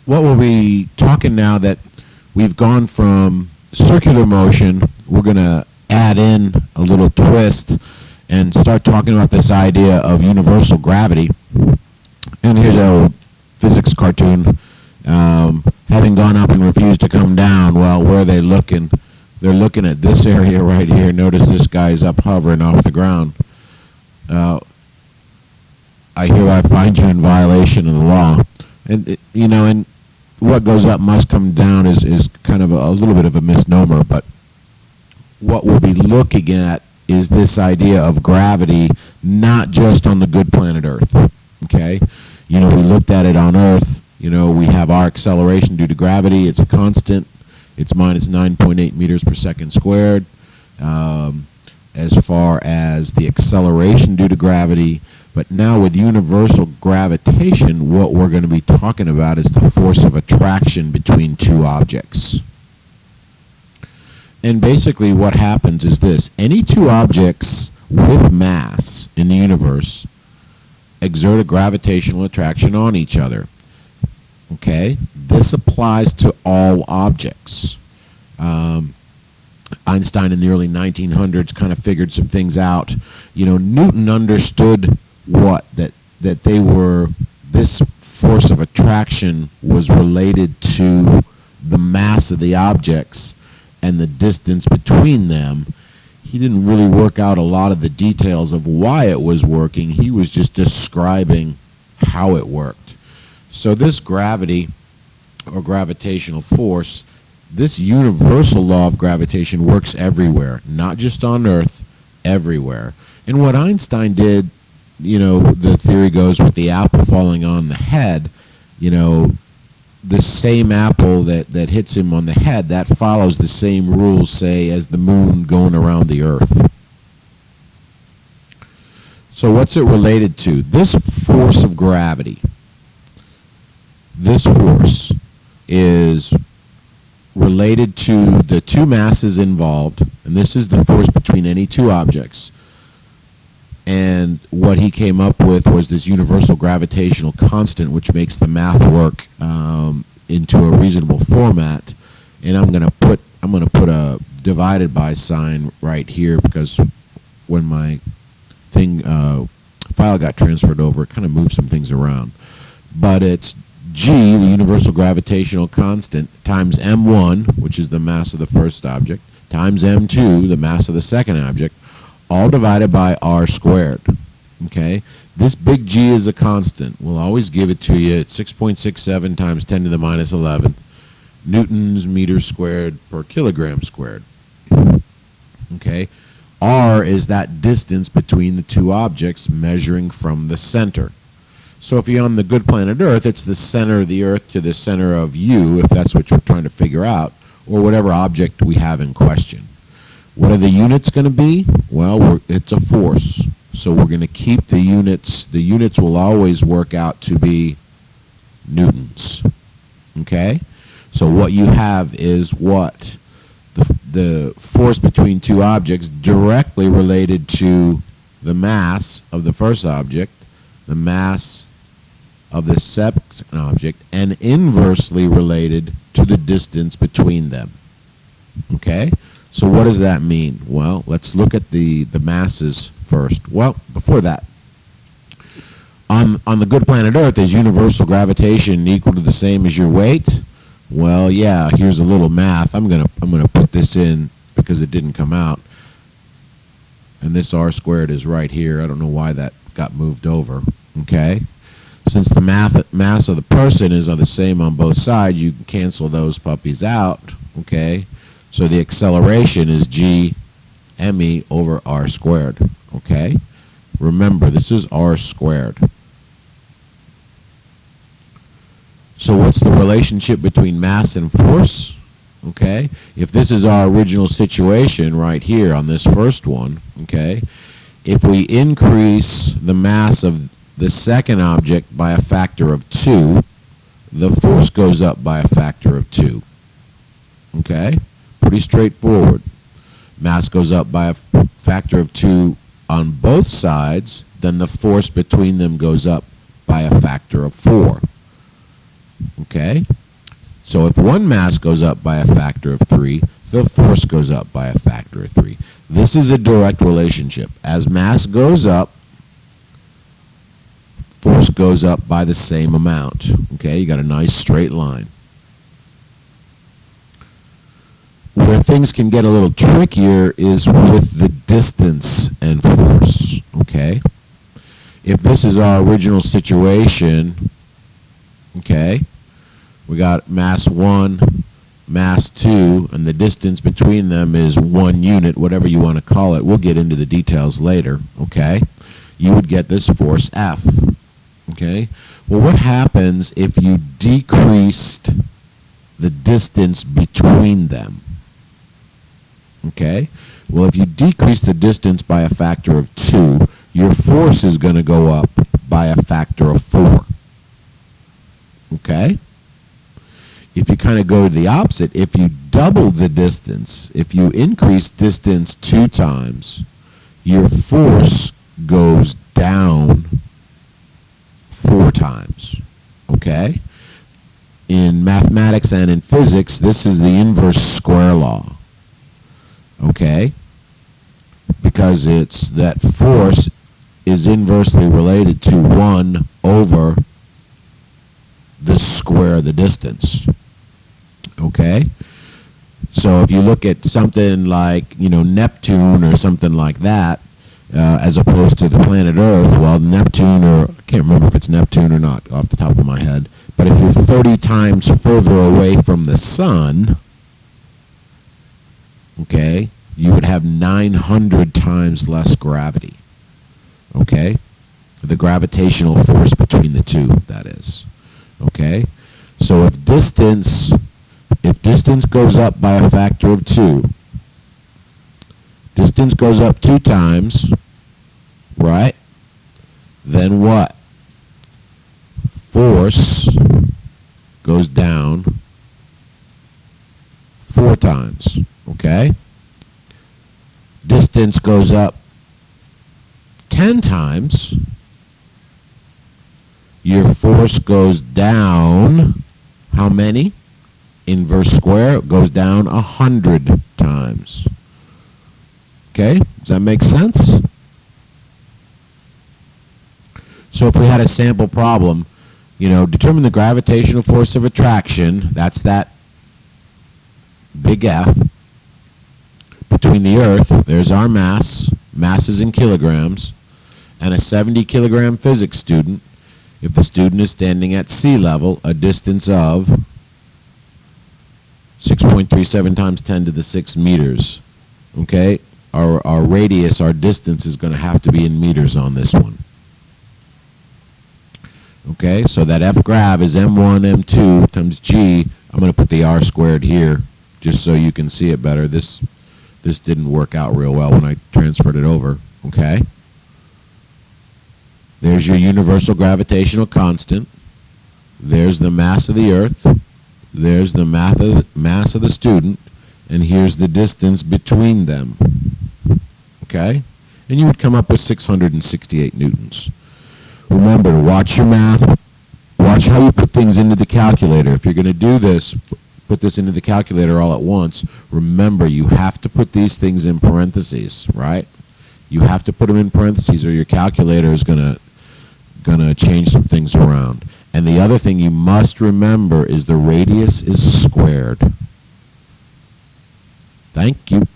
what we'll be talking now that we've gone from circular motion, we're going to add in a little twist and start talking about this idea of universal gravity. And here's a physics cartoon. Having gone up and refused to come down, well, where are they looking? They're looking at this area right here. Notice this guy's up hovering off the ground. I hereby find you in violation of the law. And, and what goes up must come down is kind of a little bit of a misnomer, but what we'll be looking at is this idea of gravity, not just on the good planet Earth, okay? We looked at it on Earth. We have our acceleration due to gravity. It's a constant. It's minus 9.8 meters per second squared. As far as the acceleration due to gravity. But now with universal gravitation, what we're going to be talking about is the force of attraction between two objects. And basically what happens is this. Any two objects with mass in the universe exert a gravitational attraction on each other. Okay? This applies to all objects. Einstein in the early 1900s kind of figured some things out. Newton understood that they were, this force of attraction was related to the mass of the objects and the distance between them. He didn't really work out a lot of the details of why it was working. He was just describing how it worked. So this gravity or gravitational force, this universal law of gravitation works everywhere, not just on Earth, everywhere. And what Einstein did, the theory goes with the apple falling on the head, the same apple that hits him on the head, that follows the same rules, say, as the moon going around the Earth. So what's it related to? This force of gravity, this force is related to the two masses involved, and this is the force between any two objects. And what he came up with was this universal gravitational constant, which makes the math work into a reasonable format. And I'm going to put a divided by sign right here, because when my file got transferred over, it kind of moved some things around. But it's G, the universal gravitational constant, times m1, which is the mass of the first object, times m2, the mass of the second object, all divided by r squared. Okay? This big G is a constant. We'll always give it to you at 6.67 times 10 to the minus 11 newtons meters squared per kilogram squared. Okay? R is that distance between the two objects measuring from the center. So if you're on the good planet Earth, it's the center of the Earth to the center of you, if that's what you're trying to figure out, or whatever object we have in question. What are the units going to be? Well, it's a force. So we're going to keep the units. The units will always work out to be newtons. Okay? So what you have is what? The force between two objects directly related to the mass of the first object, the mass of the second object, and inversely related to the distance between them. Okay? So what does that mean? Well, let's look at the masses first. Well, before that, on the good planet Earth, is universal gravitation equal to the same as your weight? Well, yeah, here's a little math. I'm gonna put this in because it didn't come out. And this r squared is right here. I don't know why that got moved over. Okay? Since the mass of the person is the same on both sides, you can cancel those puppies out. Okay? So the acceleration is g me over r squared. Okay? Remember, this is r squared. So what's the relationship between mass and force? Okay? If this is our original situation right here on this first one, okay, if we increase the mass of the second object by a factor of 2, the force goes up by a factor of 2. Okay? Pretty straightforward. Mass goes up by a factor of 2 on both sides, then the force between them goes up by a factor of 4. Okay? So if one mass goes up by a factor of 3, the force goes up by a factor of 3. This is a direct relationship. As mass goes up, force goes up by the same amount. Okay, you got a nice straight line. Where things can get a little trickier is with the distance and force. Okay, if this is our original situation, okay, we got mass 1, mass 2, and the distance between them is 1 unit, whatever you want to call it. We'll get into the details later. Okay, you would get this force F. Okay, well, what happens if you decreased the distance between them? Okay, well, if you decrease the distance by a factor of 2, your force is going to go up by a factor of 4. Okay, if you kind of go to the opposite, if you double the distance, if you increase distance 2 times, your force goes down 4 times. Okay? In mathematics and in physics, this is the inverse square law. Okay? Because it's that force is inversely related to 1 over the square of the distance. Okay? So if you look at something like, Neptune or something like that, as opposed to the planet Earth, well, Neptune, or I can't remember if it's Neptune or not off the top of my head, but if you're 30 times further away from the sun, okay, you would have 900 times less gravity. Okay? The gravitational force between the two, that is. Okay? So if distance goes up by a factor of 2, distance goes up 2 times, right? Then what? Force goes down 4 times, okay? Distance goes up 10 times. Your force goes down, how many? Inverse square, it goes down 100 times. Okay, does that make sense? So if we had a sample problem, determine the gravitational force of attraction, that's that big F, between the Earth, there's our mass is in kilograms, and a 70 kilogram physics student, if the student is standing at sea level, a distance of 6.37 times 10 to the 6 meters. Okay? Our radius, our distance is going to have to be in meters on this one. Okay, so that F grav is m1 m2 times g. I'm going to put the r squared here just so you can see it better. This didn't work out real well when I transferred it over. Okay, there's your universal gravitational constant. There's the mass of the Earth. There's the mass of the student. And here's the distance between them. Okay? And you would come up with 668 newtons. Remember to watch your math. Watch how you put things into the calculator. If you're going to do this, put this into the calculator all at once, remember you have to put these things in parentheses, right? You have to put them in parentheses or your calculator is going to change some things around. And the other thing you must remember is the radius is squared. Thank you.